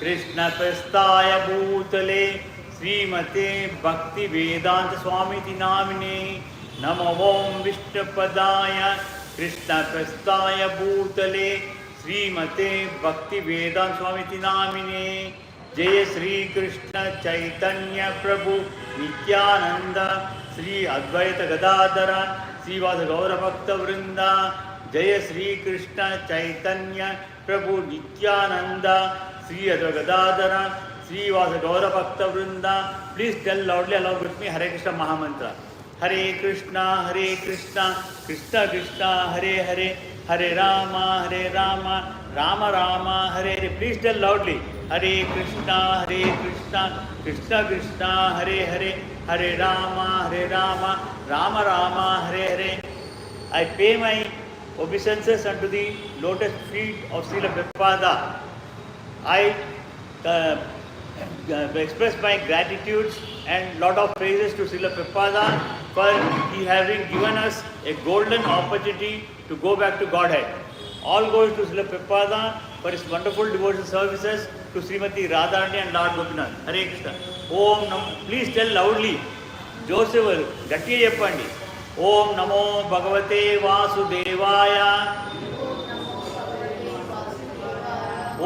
कृष्ण प्रस्थाय भूतले श्रीमते भक्ति वेदांत स्वामी नामिने नमो ओं विष्णुपदाय कृष्ण प्रस्थाय भूतले श्रीमते भक्ति वेदांत स्वामी नामिने जय श्री कृष्ण चैतन्य प्रभु नित्यानंद श्री अद्वैत गदाधर श्रीवास गौर भक्त वृंद जय श्री कृष्ण चैतन्य प्रभु Nityanand Shri Advaita Gadadhar Shrivas Gaur bhakta vrinda. Please tell loudly along with me Hare Krishna Mahamantra. Hare Krishna Krishna Krishna Hare Hare Hare Ram Ram Ram Hare Hare. Please tell loudly Hare Krishna Krishna Krishna Hare Hare Hare Ram Ram Ram Hare Hare. I pay my obeisances unto the lotus feet of Srila Prabhupada. I express my gratitude and lot of praises to Srila Prabhupada for he having given us a golden opportunity to go back to Godhead. All goes to Srila Prabhupada for his wonderful devotional services to Srimati Radharani and Lord Gopinath. Hare Krishna. Om Nam. Please tell loudly. Joseph, gatti cheppandi. Om Namo Bhagavate Vasudevaya.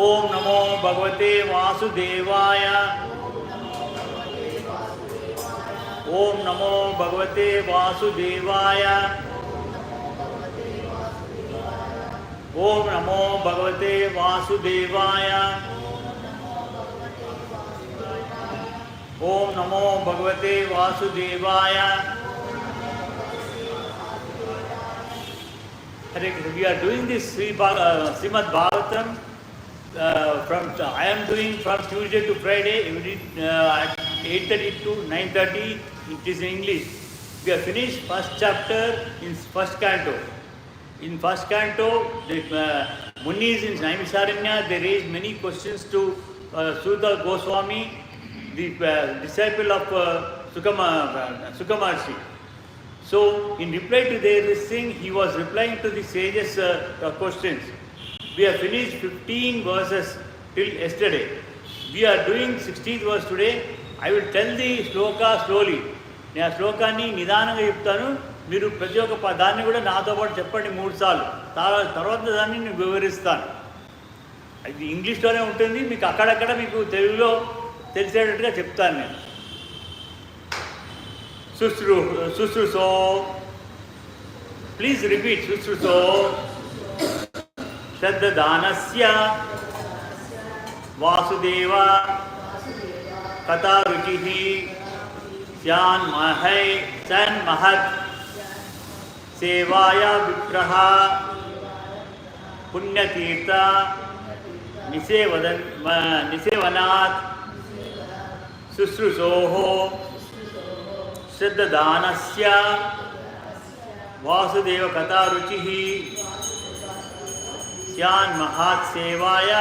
Om Namo Bhagavate Vasudevaya. Om Namo Bhagavate Vasudevaya. Om Namo Bhagavate Vasudevaya. Om Namo Bhagavate Vasudevaya. Hare Krishna. We are doing this Srimad Bhagavatam. I am doing from Tuesday to Friday every at 8:30 to 9:30. It is in English. We have finished first chapter in first canto. In first canto, the Munis in Naimisaranya, they raised many questions to Sudha Goswami, the disciple of Sukamarshi. So, in reply to this thing, he was replying to the sages' questions. We have finished 15 verses till yesterday. We are doing 16th verse today. I will tell the shloka slowly. నేను ఆ శ్లోకాన్ని నిదానంగా చెప్తాను. మీరు ప్రతి ఒక్క పదాన్ని కూడా నాతో పాటు చెప్పండి 3 సార్లు. తర్వాత దాన్ని నేను వివరిస్తాను. అది ఇంగ్లీష్లోనే ఉంటుంది. మీకు అక్కడక్కడ మీకు తెలుగులో తెలిసేటట్టుగా చెప్తాను నేను. శుశ్రూషో. Please repeat. శుశ్రూషో శ్రద్ధానస్య వాసుదేవ కథారుచిః సన్మహత్ సేవాయ విప్రః పుణ్యతీర్థ నిసేవనాత్ శుశ్రూషోః శ్రద్ధానస్య వాసుదేవ కథారుచిః స్యాన్మహత్ సేవాయ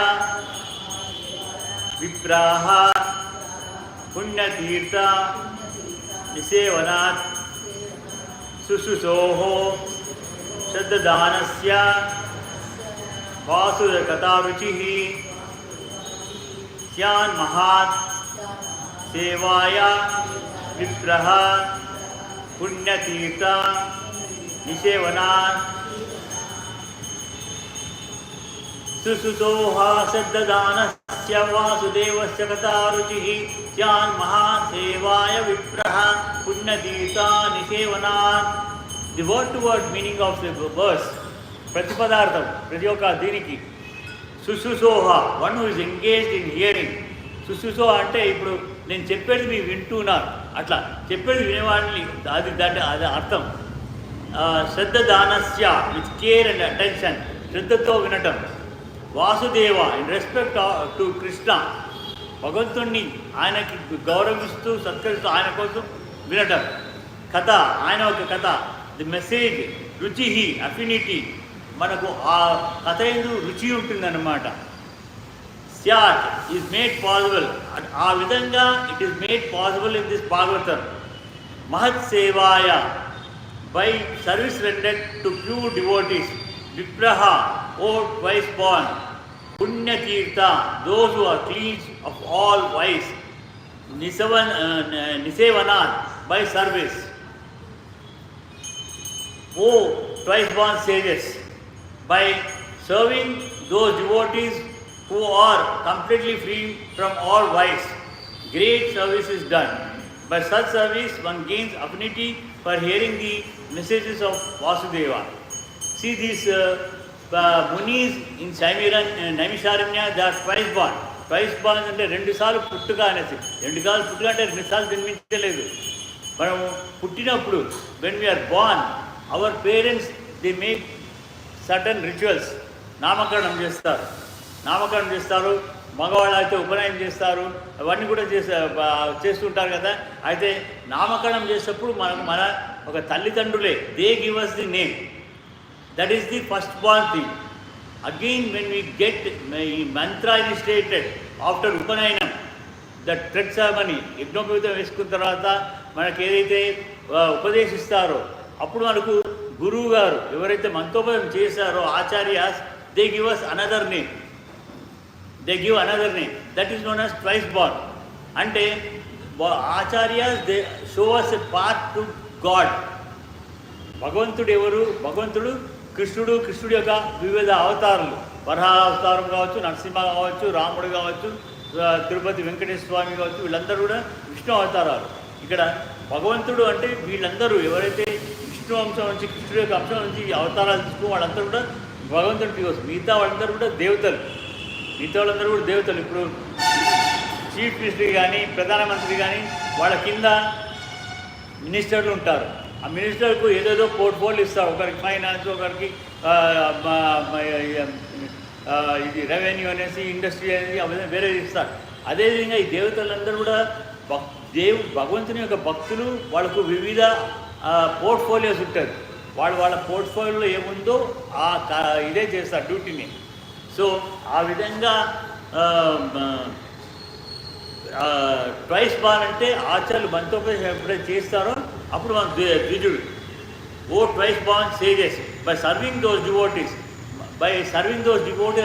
విప్రాః పుణ్యతీర్థ నిసేవనాత్ శుశ్రూషోః శ్రద్ధానస్య వాసుదేవ కథారుచిః స్యాన్మహత్ సేవాయ విప్రః పుణ్యతీర్థ నిసేవనాత్ శుశ్రూషోః శ్రద్ధానస్య వాసుదేవస్య కథారుచిః స్యాన్మహత్ సేవాయ విప్రః పుణ్యతీర్థ నిసేవనాత్. The word to word meaning of the verse, ప్రతి పదార్థం ప్రతి ఒక్క దీనికి. శుశ్రూషోః, one who is engaged in hearing. శుశ్రూషో అంటే ఇప్పుడు నేను చెప్పేది మీరు వింటున్నారు, అట్లా చెప్పేది వినేవాడిని, అది అర్థం. శ్రద్ధానస్య విత్ కేర్ అండ్ అటెన్షన్, శ్రద్ధతో వినటం. Vasudeva in respect to Krishna, భగవంతుణ్ణి ఆయనకి గౌరవిస్తూ సత్కరిస్తూ ఆయన కోసం వినటం. కథ, ఆయన ఒక కథ. The message. రుచి, అఫినిటీ, మనకు ఆ కథ ఎందు రుచి ఉంటుందన్నమాట. స్యాత్ ఈజ్ మేడ్ పాసిబుల్, ఆ విధంగా it is made possible in this Bhagavatam. మహత్ సేవాయ, by service rendered to pure devotees. విప్రహ, O twice born. Punya Tirtha, those who are clean of all vice, Nisevanat, by service. O twice born sages, by serving those devotees who are completely free from all vice, great service is done. By such service, one gains affinity for hearing the messages of Vasudeva. See these munis in Naimisharanya, they are twice born. Twice born అంటే 2 సార్లు పుట్టుక అనేసి 2 సార్లు పుట్టుక అంటే 2 సార్లు జన్మించలేదు. మనం పుట్టినప్పుడు when we are born, our parents they make certain rituals. నామకరణం చేస్తారు, మగవాళ్ళు అయితే ఉపనయనం చేస్తారు, అవన్నీ కూడా చేస్తుంటారు కదా. అయితే నామకరణం చేసేటప్పుడు మన ఒక తల్లిదండ్రులే they give us the name. That is the first born thing. Again when we get mantra initiated after Upanayana, that thread ceremony, యజ్ఞోపవీతం వేసుకున్న తర్వాత మనకి ఏదైతే ఉపదేశిస్తారో అప్పుడు మనకు గురువు గారు ఎవరైతే మంత్రోపదేశం చేశారో acharyas they give us another name. They give another name. That is known as twice born. అంటే acharyas they show us a path to God. భగవంతుడు ఎవరు? భగవంతుడు కృష్ణుడు యొక్క వివిధ అవతారాలు, వరాహ అవతారం కావచ్చు, నరసింహ కావచ్చు, రాముడు కావచ్చు, తిరుపతి వెంకటేశ్వర స్వామి కావచ్చు, వీళ్ళందరూ కూడా విష్ణు అవతారాలు. ఇక్కడ భగవంతుడు అంటే వీళ్ళందరూ ఎవరైతే విష్ణు అంశం నుంచి కృష్ణుడు యొక్క అంశం నుంచి అవతారాలు తీసుకుని వాళ్ళందరూ కూడా భగవంతుడికి వస్తుంది. మిగతా వాళ్ళందరూ కూడా దేవతలు. ఇప్పుడు చీఫ్ మినిస్టర్ కానీ ప్రధానమంత్రి కానీ వాళ్ళ కింద మినిస్టర్లు ఉంటారు. ఆ మినిస్టర్కు ఏదేదో పోర్ట్ఫోలియో ఇస్తారు. ఒకరికి ఫైనాన్స్, ఒకరికి ఇది రెవెన్యూ అనేసి, ఇండస్ట్రీ అనేది అవన్నీ వేరే ఇస్తారు. అదేవిధంగా ఈ దేవతలందరూ కూడా భగవంతుని యొక్క భక్తులు. వాళ్ళకు వివిధ పోర్ట్ఫోలియోస్ ఉంటుంది. వాళ్ళ పోర్ట్ఫోలియోలో ఏముందో ఇదే చేస్తారు డ్యూటీని. సో ఆ విధంగా ట్వైస్ బాన్ అంటే ఆచార్యులు మంత్రోపదేశం ఎప్పుడైతే చేస్తారో అప్పుడు మన ద్విజుడు. O twice born sages by serving those devotees.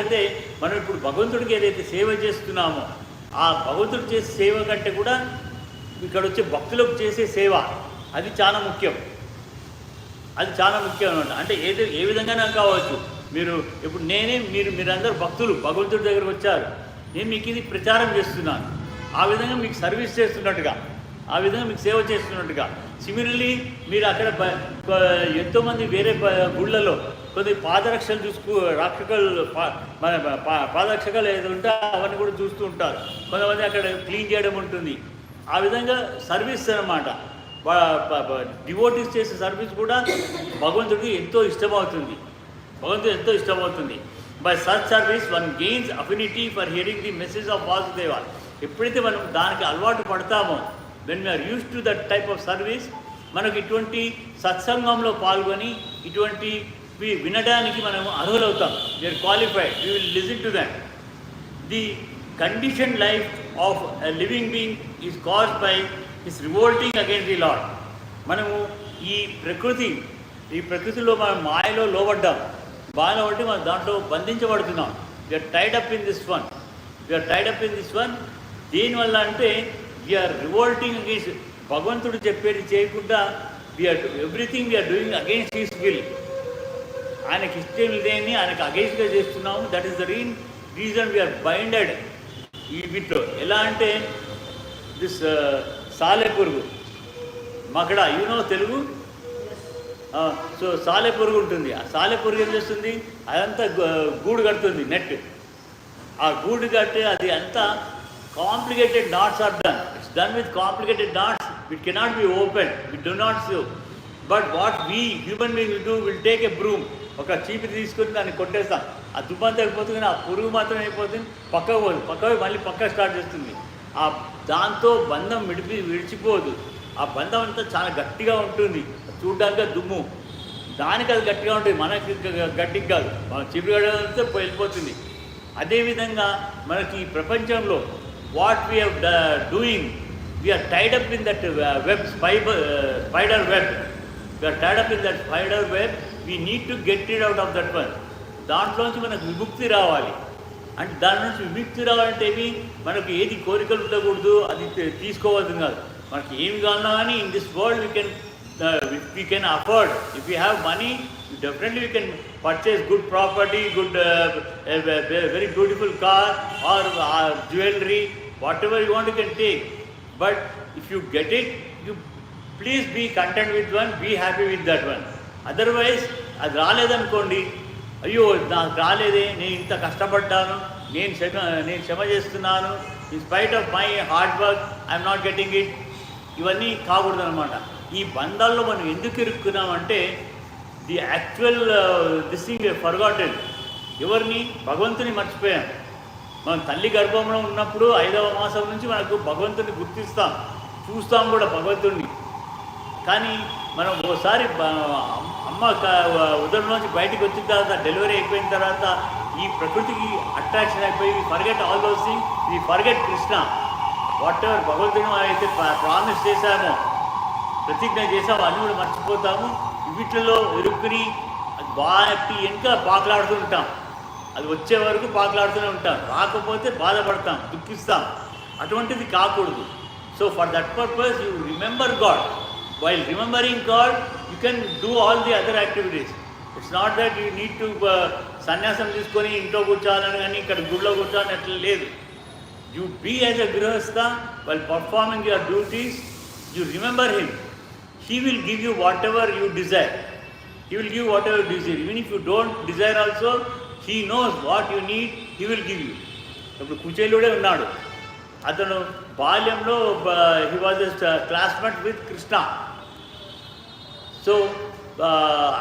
అంటే మనం ఇప్పుడు భగవంతుడికి ఏదైతే సేవ చేస్తున్నామో ఆ భగవంతుడు చేసే సేవ కంటే కూడా ఇక్కడ వచ్చే భక్తులకు చేసే సేవ అది చాలా ముఖ్యం. అనమాట. అంటే ఏ విధంగానే కావచ్చు. మీరు ఇప్పుడు మీరందరూ భక్తులు భగవంతుడి దగ్గరకు వచ్చారు, నేను మీకు ఇది ప్రచారం చేస్తున్నాను, ఆ విధంగా మీకు సర్వీస్ చేస్తున్నట్టుగా, ఆ విధంగా మీకు సేవ చేస్తున్నట్టుగా. సిమిలర్లీ మీరు అక్కడ ఎంతోమంది వేరే గుళ్ళలో కొద్ది పాదరక్షలు పాదరక్షకాలు ఏదో ఉంటే అవన్నీ కూడా చూస్తూ ఉంటారు. కొంతమంది అక్కడ క్లీన్ చేయడం ఉంటుంది. ఆ విధంగా సర్వీస్ అన్నమాట. డివోటీస్ చేసే సర్వీస్ కూడా భగవంతుడికి ఎంతో ఇష్టమవుతుంది. By such service one gains affinity for hearing the message of Vasudeva. ఎప్పుడైతే మనం దానికి అలవాటు పడతామో, when we are use to that type of service, మనకు ఇటువంటి సత్సంగంలో పాల్గొని ఇటువంటి వినడానికి మనం అర్హులవుతాం. We are qualified, we will listen to that. The condition life of a living being is caused by his revolting against the lord. మనము ఈ ప్రకృతిలో మనం మాయలో లోబడ్డాం. బాగా బట్టి మనం దాంట్లో బంధించబడుతున్నాం. We are tied up in this one. దీనివల్ల అంటే వీఆర్ రివోల్టింగ్ అగెయిన్స్. భగవంతుడు చెప్పేది చేయకుండా everything we are doing against his will. ఆయనకి ఇష్టం లేని ఆయనకు అగెయిన్స్ట్గా చేస్తున్నాము. That is the reason we are binded ఈ వీటిలో. ఎలా అంటే దిస్ సాలెపురుగు మకడ, తెలుగు. సో సాలెపురుగు ఉంటుంది. ఆ సాలెపురుగు ఏం చేస్తుంది, అదంతా గూడు కడుతుంది, నెట్. ఆ గూడు కట్టి అది అంతా complicated knots are done. It's done with complicated knots. It cannot be open, it do not sue. But what we human being do will take a broom. ఒక చీపి తీసుకొని దాన్ని కొట్టేస్తాం. ఆ దుబ్బంతా అయిపోతుంది, ఆ పురుగు మాత్రం అయిపోతుంది, పక్కకు పోదు. పక్కకు మళ్ళీ పక్క స్టార్ట్ చేస్తుంది. ఆ దాంతో బంధం విడిచిపోదు. ఆ బంధం అంతా చాలా గట్టిగా ఉంటుంది. చూడ్డానికి దుమ్ము, దానికి అది గట్టిగా ఉంటుంది, మనకి గట్టిగా కాదు. మన చిరుగడితే వెళ్ళిపోతుంది. అదేవిధంగా మనకి ఈ ప్రపంచంలో what we are doing, we are tied up in that web, spider web. We are tied up in that spider web. We need to get it out of that one. దాంట్లోంచి మనకు విముక్తి రావాలి. అంటే దాని నుంచి విముక్తి రావాలంటే మనకు ఏది కోరికలు ఉండకూడదు, అది తీసుకోవద్దు కాదు. మనకి ఏమి కావాలన్నా కానీ in this world we can afford. If we have money, definitely we can purchase good property, good very beautiful car or jewelry, whatever you want you can take. But if you get it, you please be content with one, be happy with that one. Otherwise అది రాలేదనుకోండి, అయ్యో నాకు రాలేదే, నేను ఇంత కష్టపడ్డాను, నేను శ్రమ చేస్తున్నాను, in spite of my hard work I'm not getting it, ఇవన్నీ కాకూడదు అనమాట. ఈ బంధాల్లో మనం ఎందుకు ఇరుక్కున్నామంటే the actual this thing forgotten. ఎవరిని? భగవంతుని మర్చిపోయాం. మనం తల్లి గర్భంలో ఉన్నప్పుడు 5వ మాసం నుంచి మనకు భగవంతుని గుర్తిస్తాం, చూస్తాం కూడా భగవంతుడిని. కానీ మనం ఓసారి అమ్మ ఉదరంలోంచి బయటికి వచ్చిన తర్వాత, డెలివరీ అయిపోయిన తర్వాత ఈ ప్రకృతికి అట్రాక్షన్ అయిపోయి forget all those things, we forget Krishna. Whatever భగవంతుని అయితే ప్రామిస్ చేశామో, ప్రతిజ్ఞ చేసాము, అన్నీ కూడా మర్చిపోతాము. వీటిలో ఇరుక్కుని బాటి వెనుక పాకులాడుతూ ఉంటాం. అది వచ్చే వరకు పాకులాడుతూనే ఉంటాం, రాకపోతే బాధపడతాం, దుఃఖిస్తాం. అటువంటిది కాకూడదు. So for that purpose you remember God. While remembering God, you can do all the other activities. It's not that you need to సన్యాసం తీసుకొని ఇంట్లో కూర్చోవాలని కానీ ఇక్కడ గుడిలో కూర్చోవాలని అట్లా లేదు. You be as a grihastha while performing your duties, you remember him. He will give you whatever you desire. He will give whatever you desire. Even if you don't desire also, he knows what you need, he will give you. ఇప్పుడు కుచేలుడే ఉన్నాడు. అతను బాల్యంలో he was a classmate with Krishna. So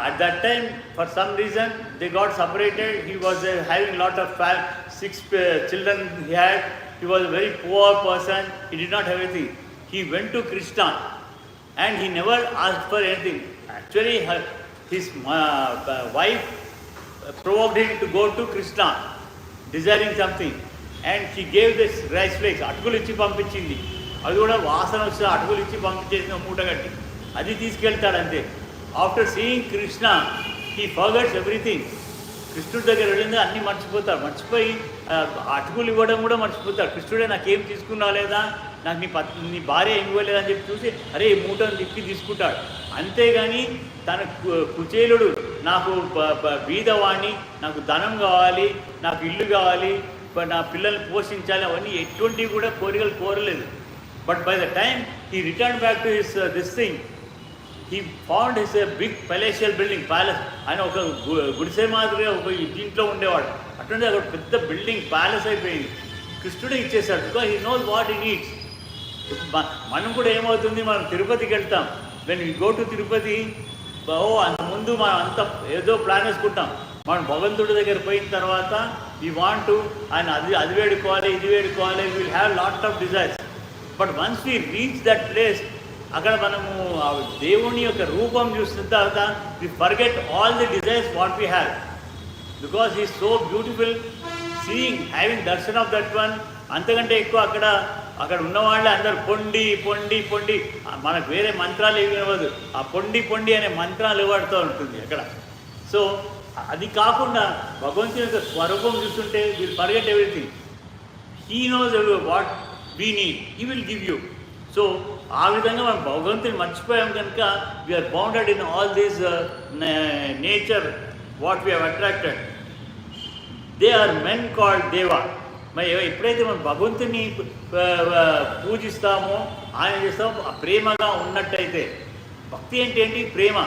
at that time, for some reason, they got separated. He was having a lot of 6 children he had. He was a very poor person. He did not have anything. He went to Krishna and he never asked for anything. Actually, his wife provoked him to go to Krishna, desiring something. And she gave this rice flakes. అటుకులు ఇచ్చి పంపించింది. అది కూడా వాసన వచ్చి అటుకులు ఇచ్చి పంపించేసిన మూట కట్టి అది తీసుకెళ్తాడు అంతే. After seeing Krishna he forgets everything. కృష్ణుడి దగ్గర వెళ్ళింది అన్నీ మర్చిపోతాడు. మర్చిపోయి అటుకులు ఇవ్వడం కూడా మర్చిపోతాడు. కృష్ణుడే నాకేం తీసుకున్నా లేదా, నాకు నీ భార్య ఏమి ఇవ్వలేదా అని చెప్పి చూసి అరే ఈ మూటను తిప్పి తీసుకుంటాడు. అంతేగాని తన కుచేలుడు నాకు బీదవాణ్ణి, నాకు ధనం కావాలి, నాకు ఇల్లు కావాలి, నా పిల్లల్ని పోషించాలి, అవన్నీ ఎటువంటివి కూడా కోరికలు కోరలేదు. But by the time he return back to his this thing, he found his big palatial building palace. ఆయన ఒక గుడిసె మాదిరిగా ఒక ఇంట్లో ఉండేవాడు. అటువంటి అక్కడ పెద్ద బిల్డింగ్ ప్యాలెస్ అయిపోయింది. కృష్ణుడే ఇచ్చేసాడు. Because he knows what he needs. మనం కూడా ఏమవుతుంది, మనం తిరుపతికి వెళ్తాం. When we go to Tirupati, అంత ముందు మనం అంత ఏదో ప్లాన్ వేసుకుంటాం. మనం భగవంతుడి దగ్గర పోయిన తర్వాత వీ వాంట్ టు ఆయన అది వేడుకోవాలి, ఇది వేడుకోవాలి, will have lot of desires. But once we reach that place, అక్కడ మనము దేవుని యొక్క రూపం చూసిన తర్వాత we forget all the desires what we have, because he so beautiful. Seeing, having darshan of that one, అంతకంటే ఎక్కువ అక్కడ ఉన్నవాళ్ళే అందరు పొండి పొండి పొండి, మనకు వేరే మంత్రాలు ఏమి ఇవ్వదు, ఆ పొండి పొండి అనే మంత్రాలు ఇవ్వడుతూ ఉంటుంది అక్కడ. సో అది కాకుండా భగవంతుని యొక్క స్వరూపం చూస్తుంటే will forget everything. He knows what we need, he will give you. So ఆ విధంగా మనం భగవంతుని మర్చిపోయాం కనుక we are bounded in all these nature what we have attracted. They are men called deva. మరి ఎప్పుడైతే మనం భగవంతుని పూజిస్తామో, ఆయన చేస్తామో, ప్రేమగా ఉన్నట్టయితే, భక్తి అంటే ఏంటి? ప్రేమ.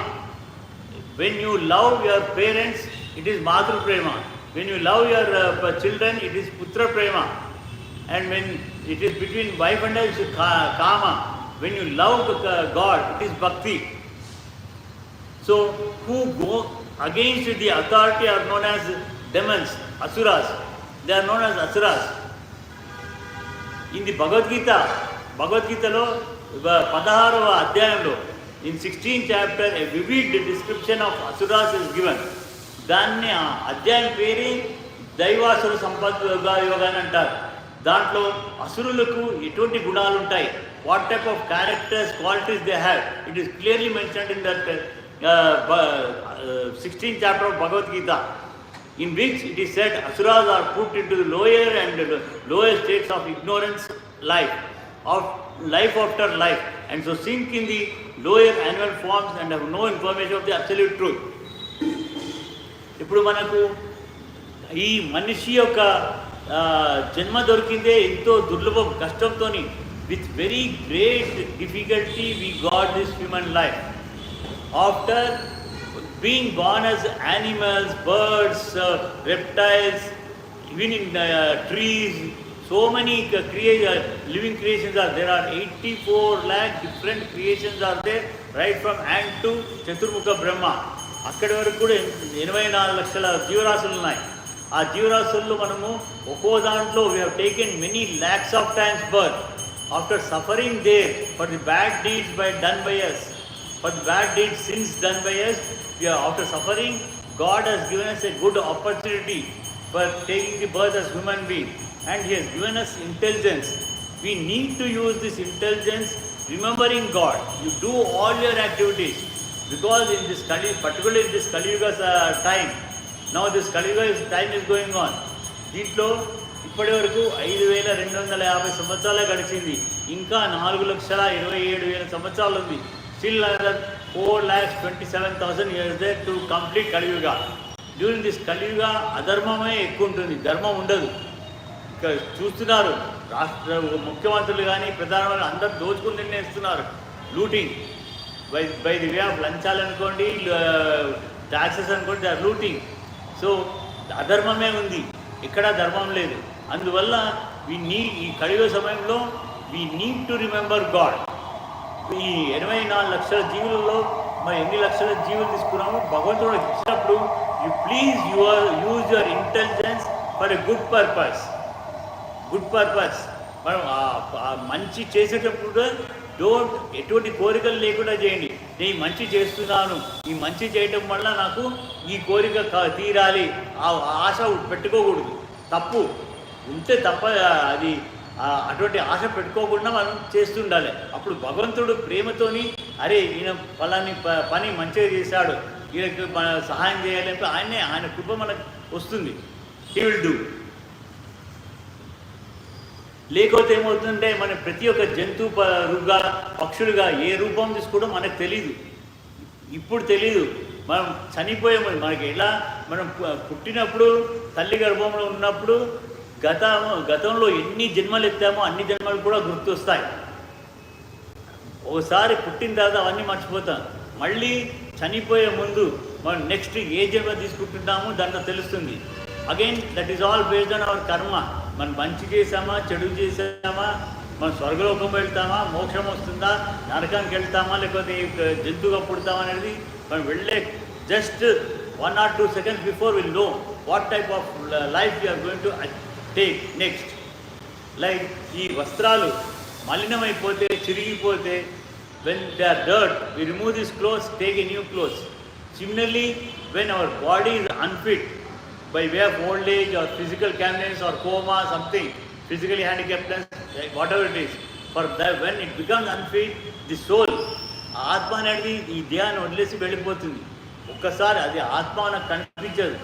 When you love your parents, it is Matru Prema. When you love your children, it is Putra Prema. And when it is between wife and husband, it is Kama. When you love God, it is Bhakti. So, who go against the authority are known as demons, Asuras. They are known as Asuras. In the Bhagavad Gita lo 16వ అధ్యాయంలో, in 16th chapter, a vivid description of Asuras is given. దాన్ని అధ్యాయం పేరే దైవాసుర సంపద యోగా అని అంటారు. దాంట్లో అసురులకు ఎటువంటి గుణాలు ఉంటాయి, what type of characters, qualities they have, it is clearly mentioned in that 16th chapter of Bhagavad Katha. in which it is said asuras are put into the lower and lower states of ignorance life, of life after life, and so sink in the lower animal forms and have no information of the absolute truth. ఇప్పుడు మనకు ఈ మనిషి యొక్క జన్మ దొరికిందే ఎంతో దుర్లభం, కష్టంతో, with very great difficulty we got this human life. After being born as animals, birds, reptiles, even in trees, so many living creations are there. Are 84 lakh different creations are there, right from ant to Chaturmukha Brahma. అక్కడి వరకు కూడా 84 లక్షల జీవరాశులు ఉన్నాయి. ఆ జీవరాశుల్లో మనము ఒక్కో దాంట్లో we have taken many lakhs of times birth. After suffering there for the bad deeds done by us, for the bad deeds sins done by us, after suffering, God has given us a good opportunity for taking the birth as human being, and He has given us intelligence. We need to use this intelligence remembering God. You do all your activities, because in this Kali, particularly in this Kali Yuga time, now this Kali Yuga time is going on. దీంట్లో ఇప్పటి వరకు 5250 సంవత్సరాలే గడిచింది. ఇంకా 4,27,000 సంవత్సరాలు ఉంది. Still another 4,27,000 years there to complete Kali Yuga. During this Kali Yuga, అధర్మమే ఎక్కువ ఉంటుంది, ధర్మం ఉండదు. ఇక్కడ చూస్తున్నారు, రాష్ట్ర ముఖ్యమంత్రులు కానీ ప్రధానమంత్రులు అందరూ దోచుకుని నిర్ణయిస్తున్నారు. Looting by the way of లంచాలు అనుకోండి, ట్యాక్సెస్ అనుకోండి, దే ఆర్ లూటింగ్. సో అధర్మమే ఉంది, ఎక్కడ ధర్మం లేదు. అందువల్ల ఈ కలియుగ సమయంలో we need to remember god. ఈ 84 లక్షల జీవులలో మరి ఎన్ని లక్షల జీవులు తీసుకున్నాము భగవంతుడు ఇచ్చినప్పుడు, you please use your intelligence for a good purpose. మనం మంచి చేసేటప్పుడు ఎటువంటి కోరికలు లేకుండా చేయండి. నేను మంచి చేస్తున్నాను, ఈ మంచి చేయటం వల్ల నాకు ఈ కోరిక తీరాలి, ఆ ఆశ పెట్టుకోకూడదు. తప్పు ఉంటే తప్ప, అది అటువంటి ఆశ పెట్టుకోకుండా మనం చేస్తుండాలి. అప్పుడు భగవంతుడు ప్రేమతోని, అరే ఈయన ఫలాని పని మంచిగా చేశాడు, ఈయనకు సహాయం చేయాలంటే ఆయన కృప మనకు వస్తుంది. He will do. లేకపోతే ఏమవుతుందంటే మన ప్రతి ఒక్క జంతువుగా పక్షులుగా ఏ రూపం తీసుకోవడో మనకు తెలీదు. ఇప్పుడు తెలీదు, మనం చనిపోయాము. మనకి ఎలా, మనం పుట్టినప్పుడు తల్లి గర్భంలో ఉన్నప్పుడు గతంలో ఎన్ని జన్మలు ఎత్తామో అన్ని జన్మలు కూడా గుర్తొస్తాయి. ఒకసారి పుట్టిన తర్వాత అవన్నీ మర్చిపోతాం. మళ్ళీ చనిపోయే ముందు మనం నెక్స్ట్ ఏ జన్మ తీసుకుంటున్నామో దాంట్లో తెలుస్తుంది. Again that is all based on hour కర్మ. మనం మంచి చేసామా, చెడు చేసామా, మనం స్వర్గలోకం వెళ్తామా, మోక్షం వస్తుందా, నరకానికి వెళ్తామా, లేకపోతే జంతువుగా పుడతామా అనేది మనం వెళ్ళే just 1 or 2 seconds before we'll know what type of life we are going to take next. Like ఈ వస్త్రాలు మలినమైపోతే, చిరిగిపోతే, when they are dirt, we remove these clothes, take a new clothes. Similarly, when our body is unfit by way of old age or physical convenience or coma, something, physically handicappedness, whatever it is, for that when it becomes unfit, the soul, ఆత్మ అనేది ఈ దేహాన్ని వదిలేసి వెళ్ళిపోతుంది. ఒక్కసారి అది ఆత్మ నాకు కనిపించదు,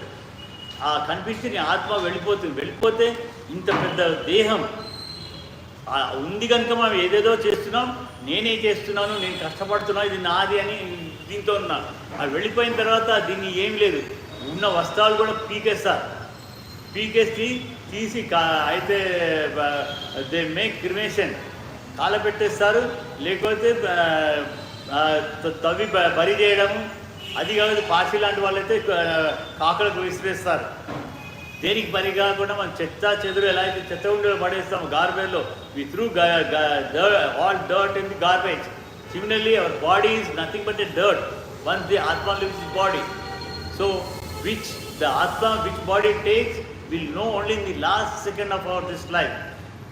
ఆ కనిపిస్తే నీ ఆత్మ వెళ్ళిపోతే ఇంత పెద్ద దేహం ఉంది కనుక మనం ఏదేదో చేస్తున్నాం, నేనే చేస్తున్నాను, నేను కష్టపడుతున్నాను, ఇది నాది అని దీంతో ఉన్నా. అది వెళ్ళిపోయిన తర్వాత దీన్ని ఏం లేదు, ఉన్న వస్త్రాలు కూడా పీకేసి తీసి అయితే దే మేక్ క్రిమేషన్, కాలపెట్టేస్తారు, లేకపోతే తవ్వి బరి చేయడము. అది కాదు, పాసి లాంటి వాళ్ళైతే కాకులకు విసిరేస్తారు. దేనికి పని కాకుండా మనం చెత్త చెదురు ఎలా అయితే చెత్త ఉండేలో పడేస్తాము గార్బేజ్లో, we through all dirt in the garbage. Similarly our body is nothing but a dirt once the Atma leaves the body. So which the Atma, which body takes, will know only in the last second of our this life.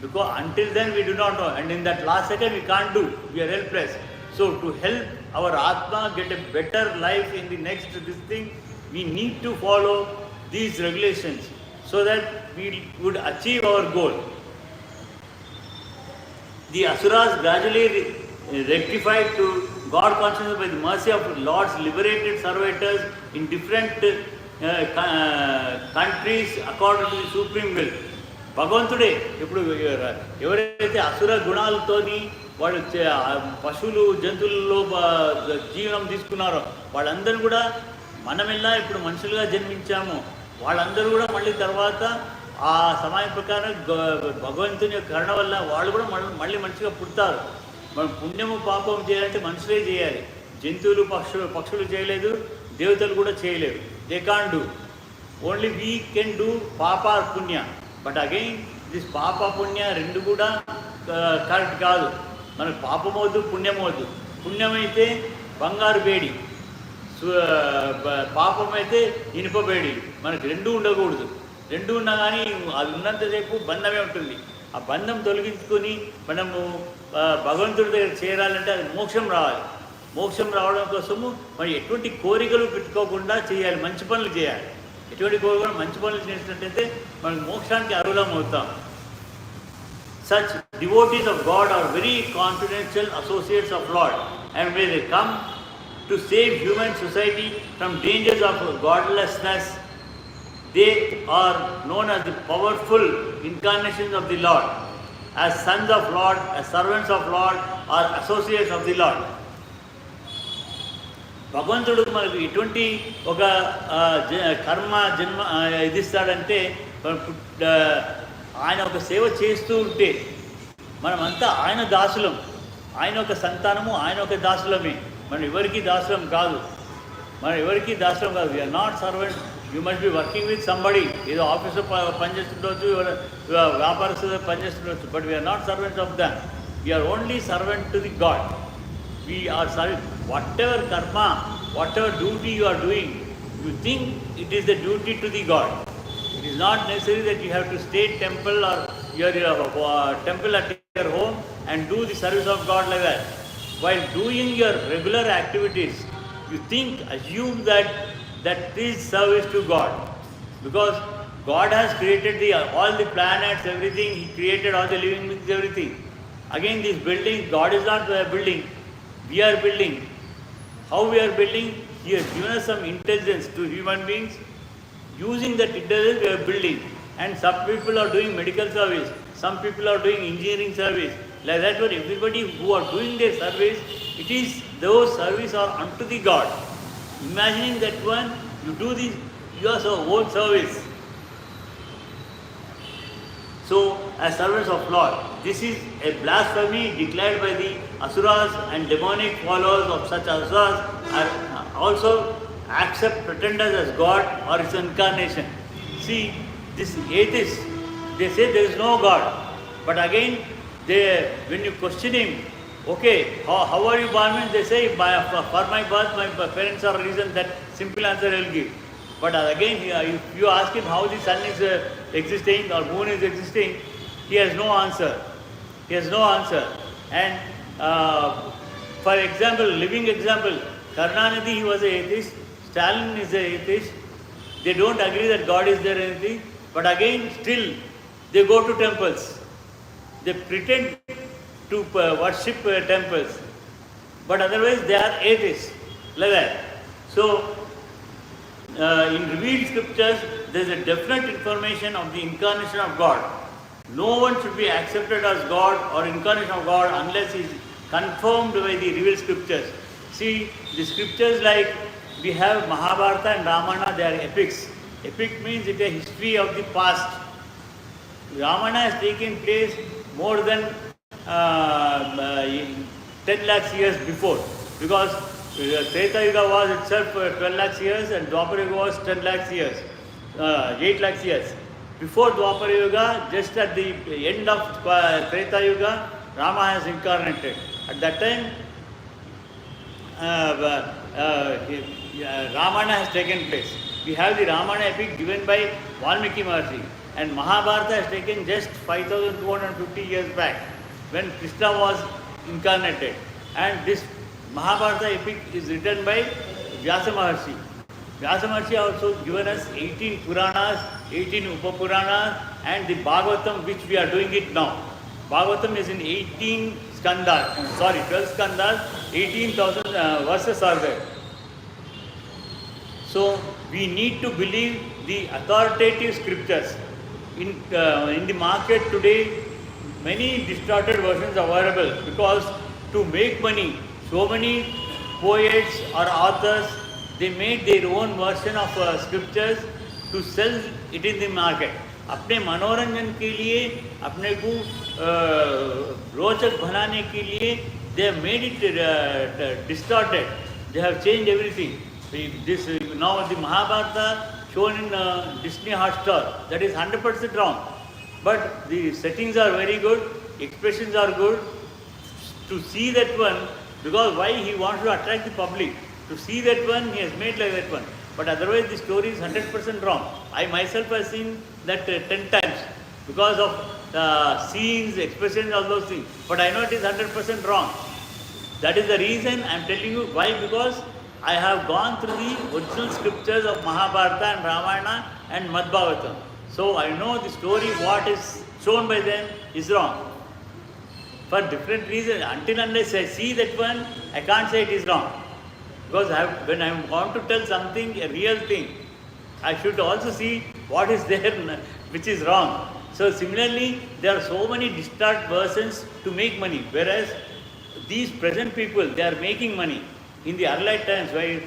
Because until then we do not know, and in that last second we can't do, we are helpless. So to help our Atma get a better life in the next this thing, we need to follow these regulations so that we would achieve our goal. The Asuras gradually rectified to God consciousness by the mercy of Lord's liberated servitors in different countries according to the supreme will. భగవంతుడే ఇప్పుడు ఎవరైతే అసుర గుణాలతోని వాళ్ళు పశువులు జంతువులలో జీవనం తీసుకున్నారో వాళ్ళందరూ కూడా మనమెల్లా ఇప్పుడు మనుషులుగా జన్మించాము. వాళ్ళందరూ కూడా మళ్ళీ తర్వాత ఆ సమయం ప్రకారం భగవంతుని యొక్క కరుణ వల్ల వాళ్ళు కూడా మళ్ళీ మనిషిగా పుడతారు. మనం పుణ్యము పాపం చేయాలంటే మనుషులే చేయాలి. జంతువులు పక్షులు చేయలేదు, దేవతలు కూడా చేయలేరు. They can't do. Only we can do papa or punya. But again this papa punya రెండు కూడా కరెక్ట్ కాదు. మనకు పాపమవద్దు, పుణ్యమవద్దు. పుణ్యమైతే బంగారు బేడి, పాపమైతే ఇనుప బేడి. మనకు రెండూ ఉండకూడదు. రెండు ఉన్నా కానీ అది ఉన్నంతసేపు బంధమే ఉంటుంది. ఆ బంధం తొలగించుకొని మనము భగవంతుడి దగ్గర చేరాలంటే అది మోక్షం రావాలి. మోక్షం రావడం కోసము మరి ఎటువంటి కోరికలు పెట్టుకోకుండా చేయాలి, మంచి పనులు చేయాలి. ఎటువంటి కోరికలు మంచి పనులు చేసినట్టయితే మనకు మోక్షానికి అర్హులం అవుతాం. Such devotees of God are very confidential associates of Lord, and when they come to save human society from dangers of godlessness, they are known as the powerful incarnations of the Lord, as sons of Lord, as servants of Lord, or associates of the Lord. భగవంతుడు మనకు ఎటువంటి ఒక కర్మ జన్మ ఇది ఇస్తాడంటే ఆయన ఒక సేవ చేస్తూ ఉంటే మనమంతా ఆయన దాసులం. ఆయన ఒక సంతానము, ఆయన ఒక దాసులమే. మనం ఎవరికి దాసులం కాదు. We are not servant. You must be working with somebody. ఏదో ఆఫీస్లో పనిచేస్తుండవచ్చు, వ్యాపారస్తులు పనిచేస్తుండవచ్చు. But we are not servants of them. We are only servant to the god. We are serving whatever karma, whatever duty you are doing, you think it is the duty to the God. It is not necessary that you have to stay temple or your temple at your home and do the service of God like that. While doing your regular activities, you assume that is service to God, because God has created all the planets, everything. He created all the living beings, everything. Again, this building, God is not building. We are building. How we are building? He has given us some intelligence to human beings. Using that intelligence, we are building. And some people are doing medical service. Some people are doing engineering service. Like that, but everybody who are doing their service, it is those service are unto the God. Imagining that one, you do this, your own service. So, as servants of Lord, this is a blasphemy declared by the asuras, and demonic followers of such asuras are also accept pretenders as God or its incarnation. See, this atheists, they say there is no God. But again, when you question him, okay, how are you born? They say, for my birth, my parents are reason. That simple answer he will give. But again, if you ask him how the sun is existing or moon is existing, he has no answer. And for example, living example, Karnanidhi, he was an atheist. Stalin is an atheist. They don't agree that God is there or anything. But again, still, they go to temples. They pretend to worship temples. But otherwise, they are atheists. Like that. So, in revealed scriptures, there is a definite information of the incarnation of God. No one should be accepted as God or incarnation of God unless he is confirmed by the revealed scriptures. See, the scriptures like we have Mahabharata and Ramayana, they are epics. Epic means it is a history of the past. Ramayana has taken place more than 10 lakhs years before, because Treta Yuga was itself 12 lakhs years and Dwapara Yuga was 10 lakhs years, 8 lakhs years. Before Dwapara Yuga, just at the end of Treta Yuga, Rama has incarnated. At that time, Ramayana has taken place. We have the Ramayana epic given by Valmiki Maharshi, and Mahabharata has taken just 5,250 years back when Krishna was incarnated. And this Mahabharata epic is written by Vyasa Maharshi. Vyasa Maharshi also given us 18 Puranas, 18 Upapuranas, and the Bhagavatam, which we are doing it now. Bhagavatam is in 12 skandhas, 18,000 verses are there. So, We need to believe the authoritative scriptures. In the market today, many distorted versions are available because to make money, so many poets or authors, they made their own version of scriptures to sell it in the market. अपने मनोरंजन के लिए, अपने को रोचक बनाने के लिए, they have made it distorted. They have changed everything. This now the Mahabharata shown in Disney Hotstar, that is 100% wrong. But the settings are very good, expressions are good. To see that one, because why he wants to attract the public. To see that one, he has made like that one. But otherwise the story is 100% wrong. I myself have seen that 10 times because of scenes, expressions, all those things. But I know it is 100% wrong. That is the reason I am telling you why, because I have gone through the original scriptures of Mahabharata and Ramayana and Madhbhavatam. So I know the story, what is shown by them is wrong. For different reasons, until unless I see that one, I can't say it is wrong. Because when I want to tell something, a real thing, I should also see what is there which is wrong. So similarly, there are so many distorted versions to make money, whereas these present people, they are making money. In the early times, when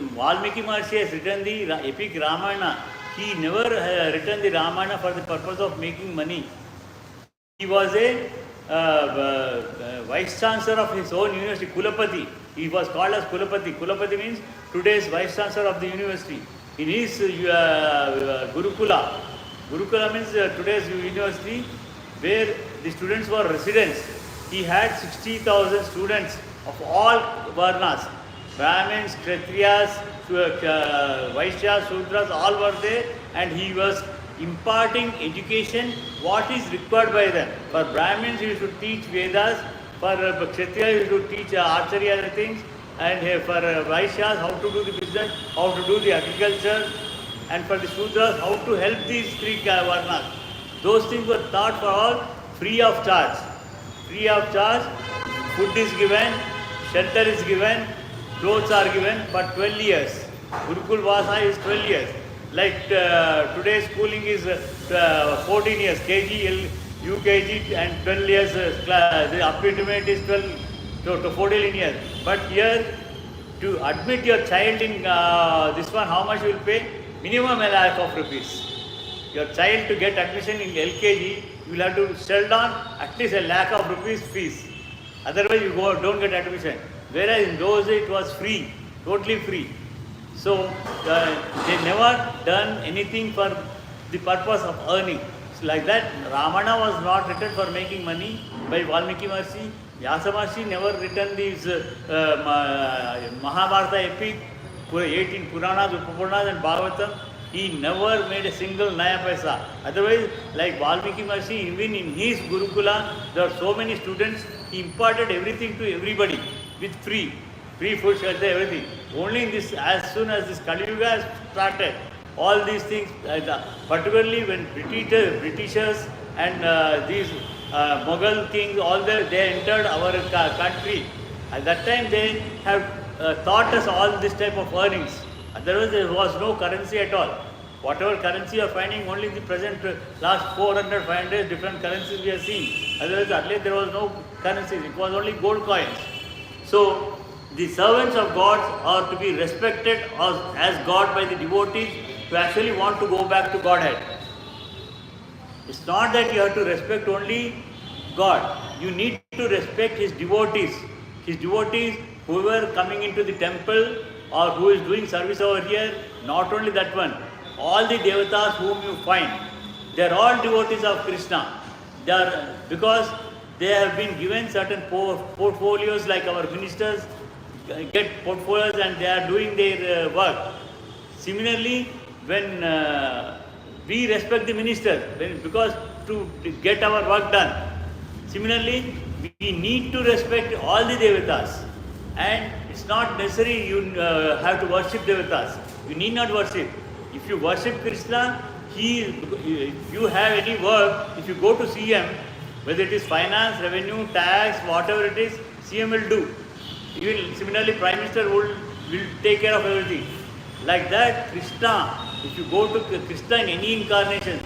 Valmiki Maharshi has written the epic Ramayana, he never written the Ramayana for the purpose of making money. He was a vice chancellor of his own university, Kulapati. He was called as Kulapati. Kulapati means today's vice chancellor of the university. In his Gurukula, Gurukula means today's university, where the students were residents. He had 60,000 students of all varnas, Brahmins, Kshatriyas, Vaishyas, Shudras, all were there, and he was imparting education what is required by them. For Brahmins, he should teach Vedas. For Kshatriyas, he should teach archery and other things. And for Vaishyas, how to do the business, how to do the agriculture. And for the Shudras, how to help these three varnas. Those things were taught for all free of charge. Free of charge, food is given, shelter is given, clothes are given for 12 years. Gurukul Vasa is 12 years. Like today's schooling is 14 years, KG, UKG and 12 years, the upper intermediate is 12 to 14 years. But here, to admit your child in this one, how much you will pay? Minimum a lakh of rupees. Your child to get admission in LKG, you will have to sell down at least a lakh of rupees fees. Otherwise you don't get admission. Whereas in those days it was free, totally free. So they never done anything for the purpose of earning. So like that, Ramayana was not written for making money by Valmiki Maharshi. Vyasa Maharshi never written these Mahabharata epic, 18 Puranas, Upapuranas and Bhagavatam. He never made a single Naya Paisa. Otherwise, like Valmiki Maharshi, even in his Gurukula, there are so many students, he imparted everything to everybody with free food, shelter, everything. Only in this, as soon as this Kali Yuga has started, all these things, particularly when Britishers and these Mughal kings, all they entered our country. At that time, they have taught us all this type of earnings. Otherwise, there was no currency at all. Whatever currency you are finding, only in the present last 400, 500 different currencies we are seeing. Otherwise, earlier there was no currencies. It was only gold coins. So, the servants of God are to be respected as God by the devotees who actually want to go back to Godhead. It's not that you have to respect only God. You need to respect His devotees. His devotees, whoever coming into the temple or who is doing service over here, not only that one, all the devatas whom you find, they are all devotees of Krishna. They are, because they have been given certain portfolios, like our ministers get portfolios and they are doing their work. Similarly, when we respect the minister, because to get our work done. Similarly, we need to respect all the devatas. And it's not necessary you have to worship devatas. You need not worship. If you worship Krishna, if you have any work, if you go to CM, whether it is finance, revenue, tax, whatever it is, CM will do. Even similarly, Prime Minister will take care of everything. Like that, Krishna, if you go to Krishna in any incarnation,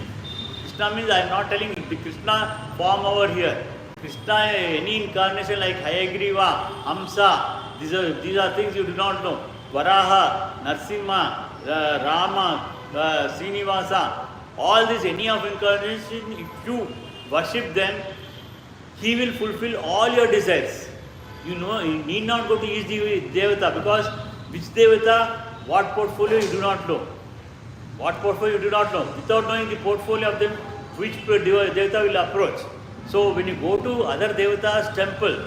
Krishna means I am not telling the Krishna form over here. Krishna, any incarnation like Hayagriva, Hamsa, these are things you do not know. Varaha, Narsimha, Rama, Srinivasa, all these, any of incarnation, if you worship them, he will fulfill all your desires. You know, you need not go to each Devata, because which Devata, what portfolio you do not know. What portfolio you do not know. Without knowing the portfolio of them, which Devata will approach. So when you go to other Devata's temple,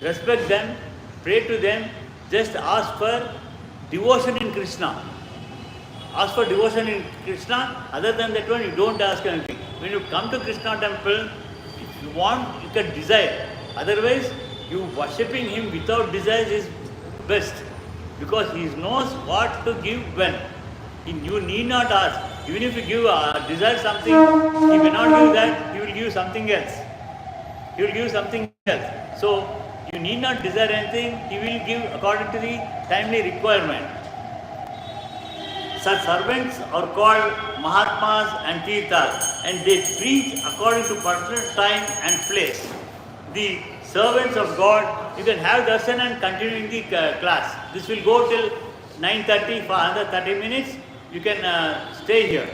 respect them, pray to them, just ask for devotion in Krishna. Ask for devotion in Krishna. Other than that one, you don't ask anything. When you come to Krishna temple, if you want, you can desire. Otherwise, you worshipping him without desires is best. Because he knows what to give when. You need not ask. Even if you give desire something, he may not give that, he will give something else. He will give something else. So, you need not desire anything, he will give according to the timely requirement. Such servants are called Mahatmas and Tirthas, and they preach according to particular time and place. The servants of God, you can have darshan and continue in the class. This will go till 9:30 for another 30 minutes. You can stay here.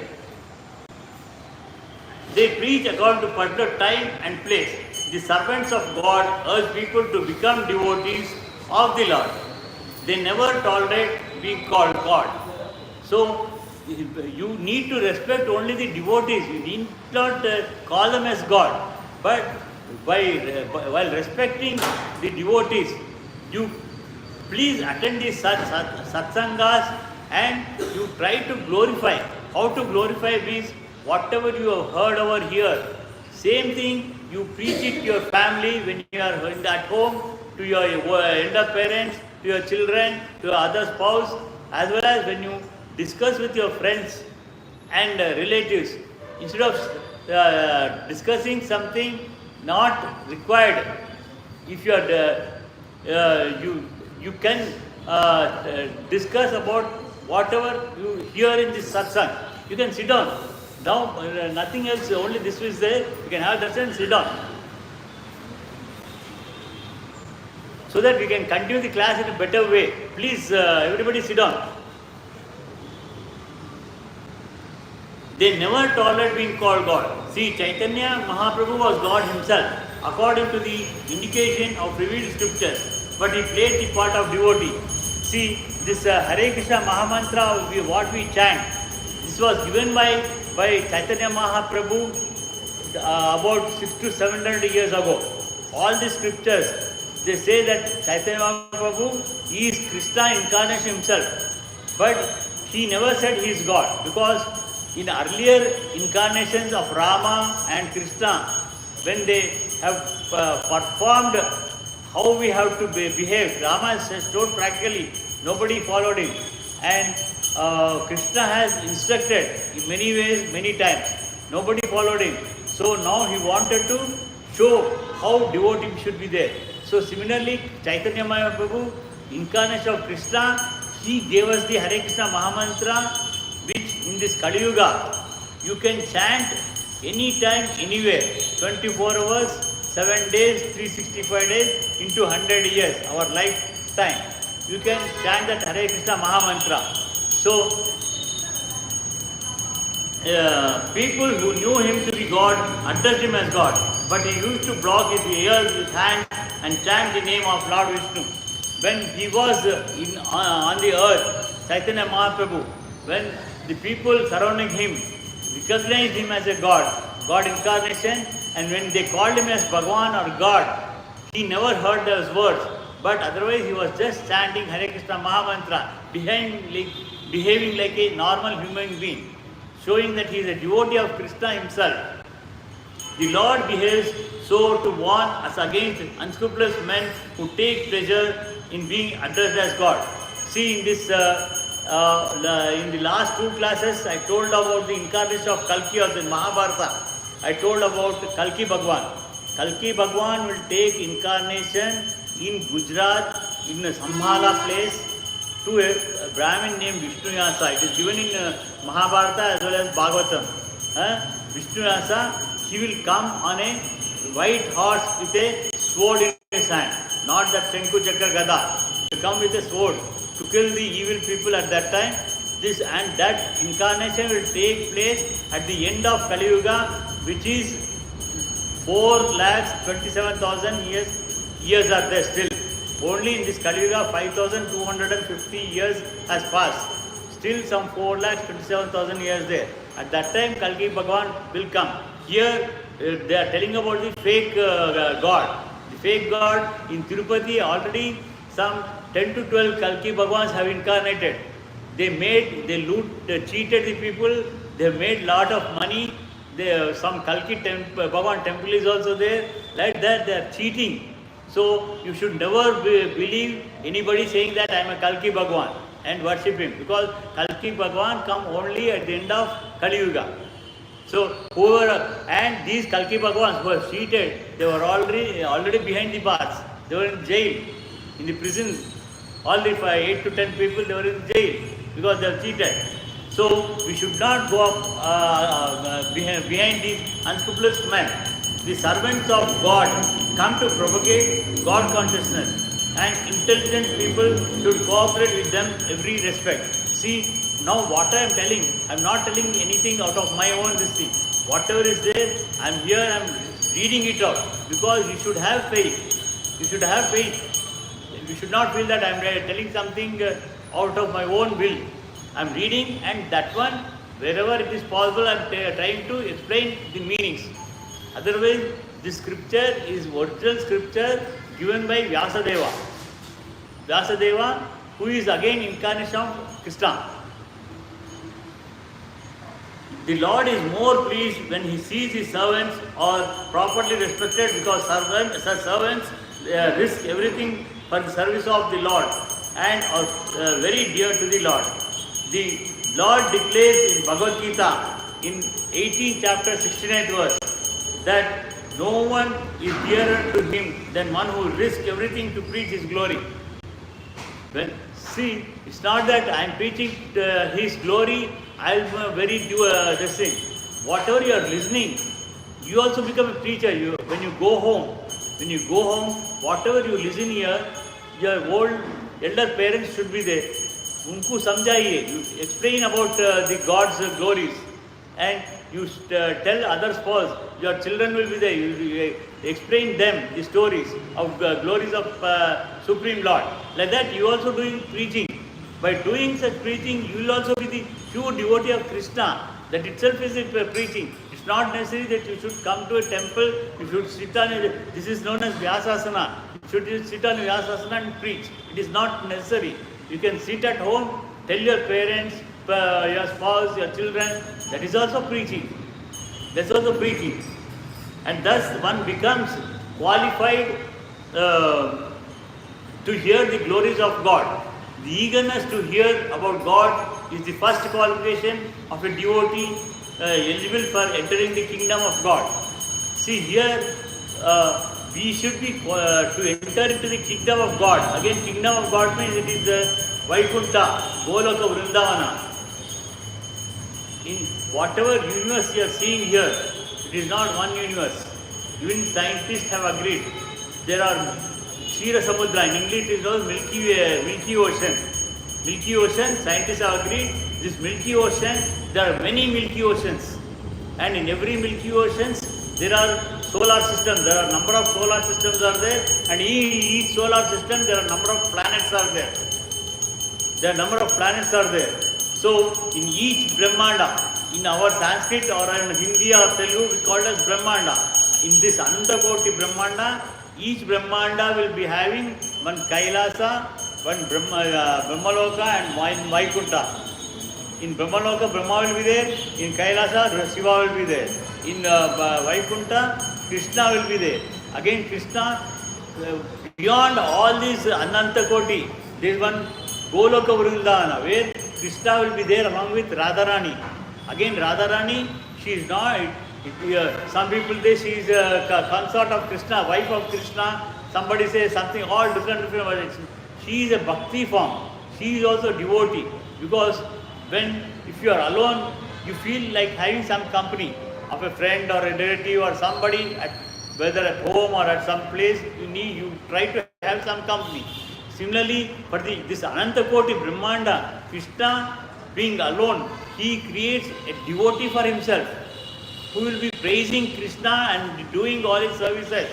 They preach according to particular time and place. The servants of God urge people to become devotees of the Lord. They never tolerate being called God. So, you need to respect only the devotees. You need not call them as God. But while respecting the devotees, you please attend these satsangas and you try to glorify. How to glorify means whatever you have heard over here, same thing you preach it to your family when you are at home, to your elder parents, to your children, to your other spouse, as well as when you discuss with your friends and relatives. Instead of discussing something not required, if you are you can discuss about whatever you hear in this satsang. You can sit down. Now nothing else, only this is there. You can have darshan and sit down. So that we can continue the class in a better way. Please, everybody sit down. They never tolerate being called God. See, Chaitanya Mahaprabhu was God himself, according to the indication of revealed scriptures. But he played the part of devotee. See, this Hare Krishna Mahamantra, what we chant, this was given by Chaitanya Mahaprabhu about 600 to 700 years ago. All the scriptures, they say that Chaitanya Mahaprabhu is Krishna incarnation himself. But he never said he is God, because in earlier incarnations of Rama and Krishna, when they have performed how we have to behave, Rama has told practically, nobody followed him. And Krishna has instructed in many ways, many times. Nobody followed him. So now he wanted to show how devotee should be there. So similarly, Chaitanya Mahaprabhu, incarnation of Krishna, he gave us the Hare Krishna Mahamantra, which in this Kali Yuga, you can chant anytime, anywhere, 24 hours, 7 days, 365 days, into 100 years, our lifetime. You can chant that Hare Krishna Mahamantra. So, people who knew him to be God addressed him as God, but he used to block his ears with hands and chant the name of Lord Vishnu. When he was on the earth, Chaitanya Mahaprabhu, when the people surrounding him recognized him as a God incarnation, and when they called him as Bhagavan or God, he never heard those words, but otherwise he was just chanting Hare Krishna Mahamantra, behaving like a normal human being, showing that he is a devotee of Krishna himself. The Lord behaves so to warn us against unscrupulous men who take pleasure in being addressed as God. See, in this in the last two classes, I told about the incarnation of Kalki of the Mahabharata. I told about Kalki Bhagwan. Kalki Bhagwan will take incarnation in Gujarat, in a Sambhala place, to a Brahmin named Vishnuyasa. It is given in Mahabharata as well as Bhagavatam. Vishnuyasa, he will come on a white horse with a sword in his hand, not that Shenku Chakra Gada. To come with a sword to kill the evil people at that time. This and that incarnation will take place at the end of Kali Yuga, which is 4,27,000 years are there still. Only in this Kali Yuga 5,250 years has passed. Still some 4,27,000 years there. At that time Kalki Bhagavan will come. Here they are telling about the fake God. The fake God in Tirupati already some 10 to 12 Kalki Bhagavans have incarnated. They cheated the people, they made lot of money. Some Kalki Bhagavan temple is also there. Like that they are cheating. So you should never believe anybody saying that I am a Kalki Bhagavan and worship him, because Kalki Bhagavan come only at the end of Kali Yuga. So whoever, and these Kalki Bhagavans who were cheated, they were already behind the bars. They were in jail, in the prison. All the 8 to 10 people, they were in jail because they were cheated. So we should not go up behind these unscrupulous men. The servants of God come to propagate God consciousness, and intelligent people should cooperate with them every respect. See, now what I am telling, I am not telling anything out of my own this thing. Whatever is there, I am here, I am reading it out, because you should have faith. You should have faith. You should not feel that I am telling something out of my own will. I am reading, and that one, wherever it is possible, I am trying to explain the meanings. Otherwise, this scripture is original scripture given by Vyasadeva. Vyasadeva, who is again incarnation of Krishna. The Lord is more pleased when he sees his servants are properly respected, because such servants risk everything for the service of the Lord and are very dear to the Lord. The Lord declares in Bhagavad Katha in 18th chapter 69th verse that no one is dearer to him than one who risks everything to preach his glory. See, it's not that I am preaching his glory, I am very this thing. Whatever you are listening, you also become a preacher. When you go home, whatever you listen here, your old elder parents should be there. Unko samjhaiye, you explain about the God's glories, and you tell others first. Your children will be there. You explain them the stories of glories of Supreme Lord. Like that, you also doing preaching. By doing such preaching, you will also be the pure devotee of Krishna. That itself is preaching. It's not necessary that you should come to a temple. You should sit on this is known as Vyasasana. You should sit on Vyasasana and preach. It is not necessary. You can sit at home, tell your parents, your spouse, your children. That is also preaching. That's also preaching. And thus one becomes qualified to hear the glories of God. The eagerness to hear about God is the first qualification of a devotee eligible for entering the kingdom of God. See here, we should be to enter into the kingdom of God. Again, kingdom of God means it is Vaikuntha, Goloka, Vrindavana. In whatever universe you are seeing here, it is not one universe. Even scientists have agreed. There are Shira Samudra, in English it is called Milky Ocean. Milky Ocean, scientists have agreed, this Milky Ocean, there are many Milky Oceans. And in every Milky Oceans, there are solar systems, there are number of solar systems are there, and each solar system, there are number of planets are there. There are number of planets are there. So, in each Brahmanda, in our Sanskrit or in Hindi or Telugu, we call it as Brahmanda. In this Anantakoti Brahmanda, each Brahmanda will be having one Kailasa, one Brahmaloka and one Vaikuntha. In Brahmaloka, Brahma will be there. In Kailasa, Shiva will be there. In Vaikuntha, Krishna will be there. Again, Krishna, beyond all these Anantakoti, there is one Goloka Vrindavana, where Krishna will be there along with Radharani. Again, Radharani, she is not, some people say she is a consort of Krishna, wife of Krishna. Somebody says something, all different. She is a bhakti form. she is also devotee, because if you are alone, you feel like having some company of a friend or a relative or somebody, whether at home or at some place, you try to have some company. Similarly, for this Anantakoti Brahmanda, Krishna being alone, he creates a devotee for himself, who will be praising Krishna and doing all his services.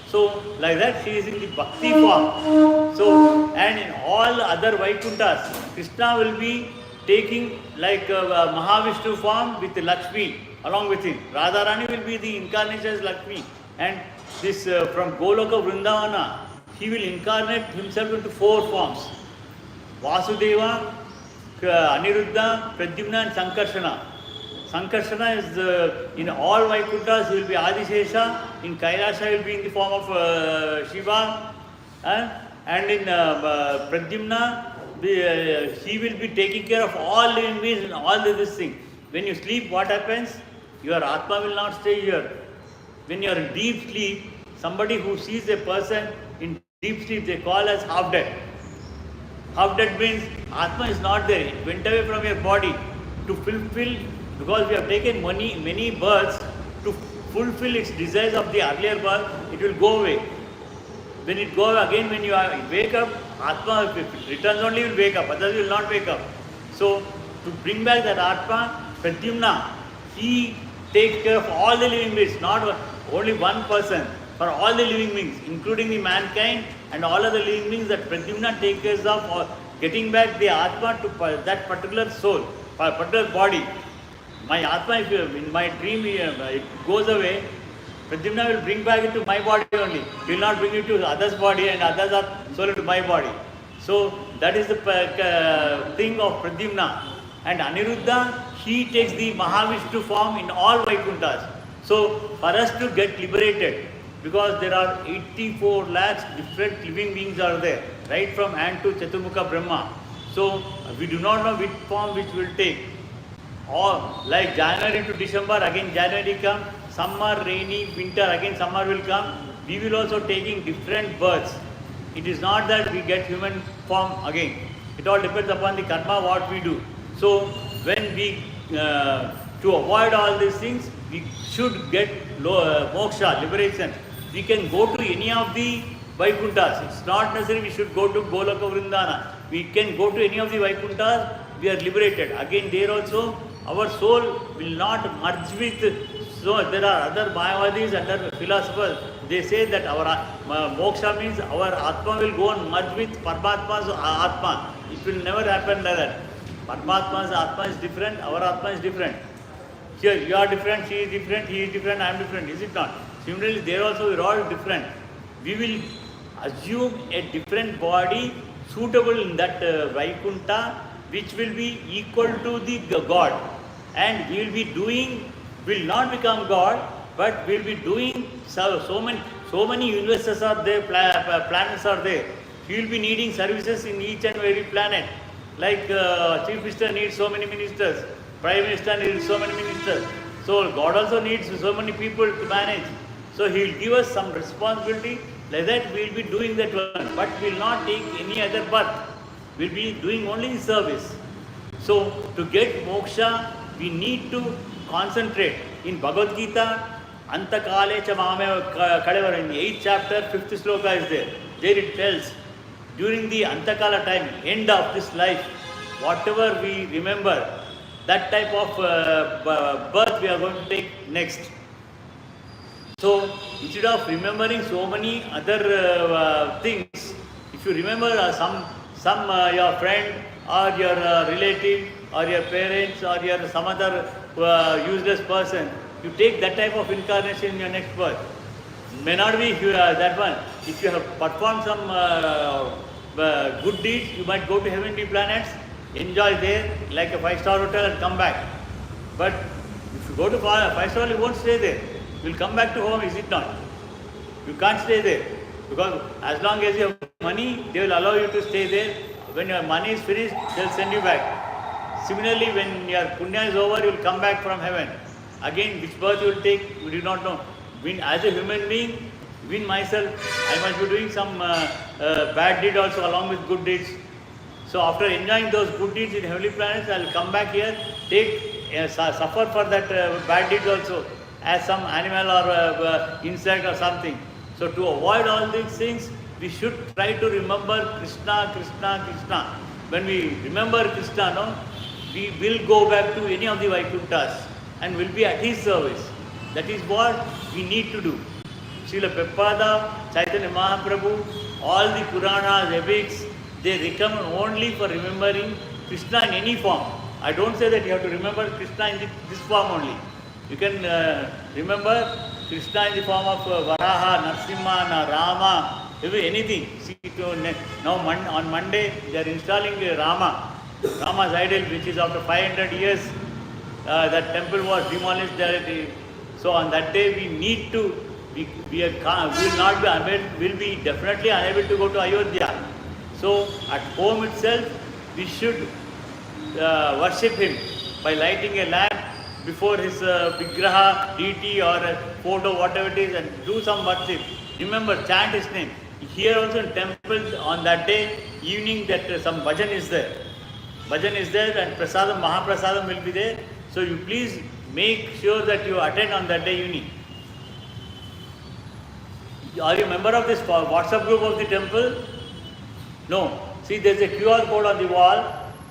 So, like that, she is in the bhakti form. So, and in all other Vaikunthas, Krishna will be taking like Mahavishnu form with Lakshmi along with him. Radharani will be the incarnation as Lakshmi. And this from Goloka Vrindavana, he will incarnate himself into 4 forms: Vasudeva, Aniruddha, Pradyumna and Sankarshana. Sankarshana is in all Vaikunthas, he will be Adishesha. In Kailasha, he will be in the form of Shiva. And in Pradyumna, he will be taking care of all living beings and all this thing. When you sleep, what happens? Your Atma will not stay here. When you are in deep sleep, somebody who sees a person in deep sleep, they call as half dead. Half dead means Atma is not there. It went away from your body to fulfill, because we have taken many births to fulfill its desires of the earlier birth. It will go away. When it goes again, when you wake up, Atma, if it returns only, will wake up, others will not wake up. So, to bring back that Atma, Pradyumna, he takes care of all the living beings, not only one person, for all the living beings, including the mankind and all other living beings, that Pradyumna takes care of, or getting back the Atma to that particular soul, particular body. My Atma, if in my dream it goes away, Pradyumna will bring back it to my body only. He will not bring it to others' body, and others are soul to my body. So that is the thing of Pradyumna. And Aniruddha, he takes the Mahavishnu form in all Vaikunthas. So for us to get liberated, because there are 84 lakhs different living beings are there, right from Ant to Chaturmukha Brahma. So we do not know which form which will take. Or like January to December, again January come, summer, rainy, winter, again summer will come. We will also taking different births. It is not that we get human form again. It all depends upon the karma what we do. So when we, to avoid all these things, we should get moksha, liberation. We can go to any of the Vaikunthas. It's not necessary we should go to Goloka Vrindana. We can go to any of the Vaikunthas, we are liberated. Again there also, our soul will not merge with. So there are other Mayavadis and other philosophers. They say that our moksha means our Atma will go and merge with Paramatma's Atma. It will never happen like that. Paramatma's Atma is different, our Atma is different. Here you are different, she is different, he is different, I am different. Is it not? Similarly, there also we are all different. We will assume a different body suitable in that Vaikuntha, which will be equal to the God. And we will be doing, will not become God, but we will be doing so many universes are there, planets are there. We will be needing services in each and every planet. Like Chief Minister needs so many ministers, Prime Minister needs so many ministers. So God also needs so many people to manage. So He will give us some responsibility. Like that we will be doing that one, but we will not take any other birth. We will be doing only service. So to get moksha, we need to concentrate. In Bhagavad Gita, Antakale Chamame Kadevara, in the 8th chapter, 5th sloka is there. There it tells, during the Antakala time, end of this life, whatever we remember, that type of birth we are going to take next. So instead of remembering so many other things, if you remember some your friend or your relative or your parents or your some other useless person, you take that type of incarnation in your next birth. May not be that one. If you have performed some good deeds, you might go to heavenly planets, enjoy there like a 5-star hotel and come back. But if you go to 5-star, you won't stay there. You will come back to home, is it not? You can't stay there. Because as long as you have money, they will allow you to stay there. When your money is finished, they will send you back. Similarly, when your punya is over, you will come back from heaven. Again, which birth you will take, we do not know. As a human being, even myself, I must be doing some bad deed also along with good deeds. So after enjoying those good deeds in heavenly planets, I will come back here, suffer for that bad deeds also, as some animal or insect or something. So to avoid all these things, we should try to remember Krishna, Krishna, Krishna. When we remember Krishna, no, we will go back to any of the Vaikunthas and will be at his service. That is what we need to do. Srila Prabhupada, Chaitanya Mahaprabhu, all the Puranas, epics, they recommend only for remembering Krishna in any form. I don't say that you have to remember Krishna in this form only. You can remember Krishna in the form of Varaha, Narasimha, Rama, anything. See, now on Monday they are installing Rama's idol, which is after 500 years that temple was demolished. So on that day we need to, we will be definitely unable to go to Ayodhya. So at home itself we should worship him by lighting a lamp before his vigraha, deity or photo, whatever it is, and do some worship. Remember, chant his name. Here also in temples on that day, evening, that some bhajan is there. Bhajan is there and prasadam, Mahaprasadam will be there. So you please make sure that you attend on that day evening. Are you a member of this WhatsApp group of the temple? No. See, there is a QR code on the wall.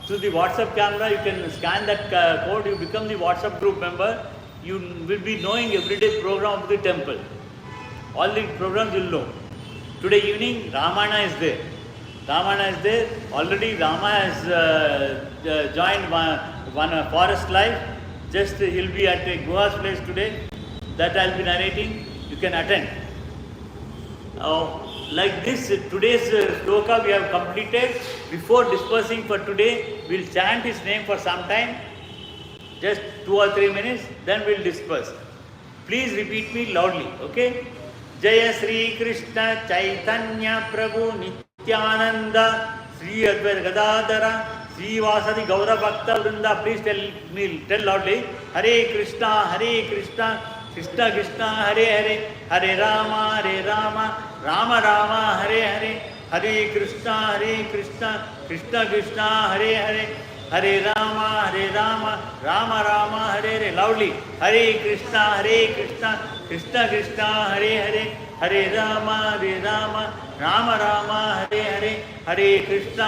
Through the WhatsApp camera, you can scan that code, you become the WhatsApp group member. You will be knowing everyday program of the temple. All the programs you will know. Today evening, Ramana is there. Ramana is there. Already Rama has joined one forest life. Just he will be at Guha's place today. That I will be narrating. You can attend. Like this, today's sloka we have completed. Before dispersing for today, we will chant his name for some time, just 2 or 3 minutes, then we will disperse. Please repeat me loudly, okay? Jaya Sri Krishna Chaitanya Prabhu Nityananda Sri Advaita Gadadhara Sri Vasadi Gaura Bhakta Vrinda. Please tell loudly. Hare Krishna, Krishna Krishna, Hare Hare, Hare Rama, Rama Rama, Hare Hare, Hare Krishna, Krishna Krishna, Hare Hare, Hare Rama, Rama Rama, Hare Hare. Loudly. Hare Krishna, Krishna Krishna, Hare Hare, Hare Rama, Rama Rama, Hare Hare, Hare Krishna,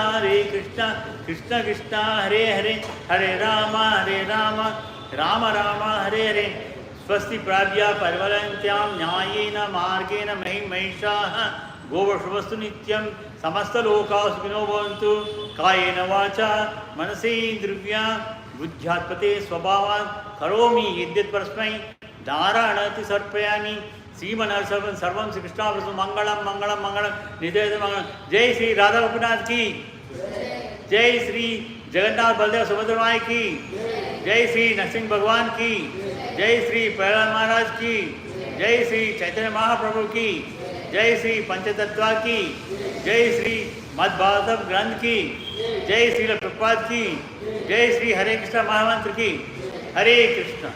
Krishna Krishna, Hare Hare, Hare Rama, Rama Rama, Hare Hare. Swasti Prabhya Parivalantyam Nyayena Margena Mahishaha Govashvastu Nityam Samasta Lokas Vinobhantu Kayena Vacha Manase Drivya Buddhyatpate Swabhavan Karomi Yedyat Parasmai Dharanati Sarpayani Srimanar Sarvam Sri Krishna Mangalam Nidayata Mangalam. Jai Sri Radha Gopinath ki, Jai Sri Jagannath Baldev Subhadra ki, Jai Sri Narsingh Bhagwan ki, Jai Sri Prahlad Maharaj ki, Jai Sri Chaitanya Mahaprabhu ki, Jai Sri Panchatattva ki, Jai Sri Madhbhagavath Granth ki, Jai Sri Prabhupada ki, Jai Sri Hare Krishna Mahamantra ki. Hare Krishna.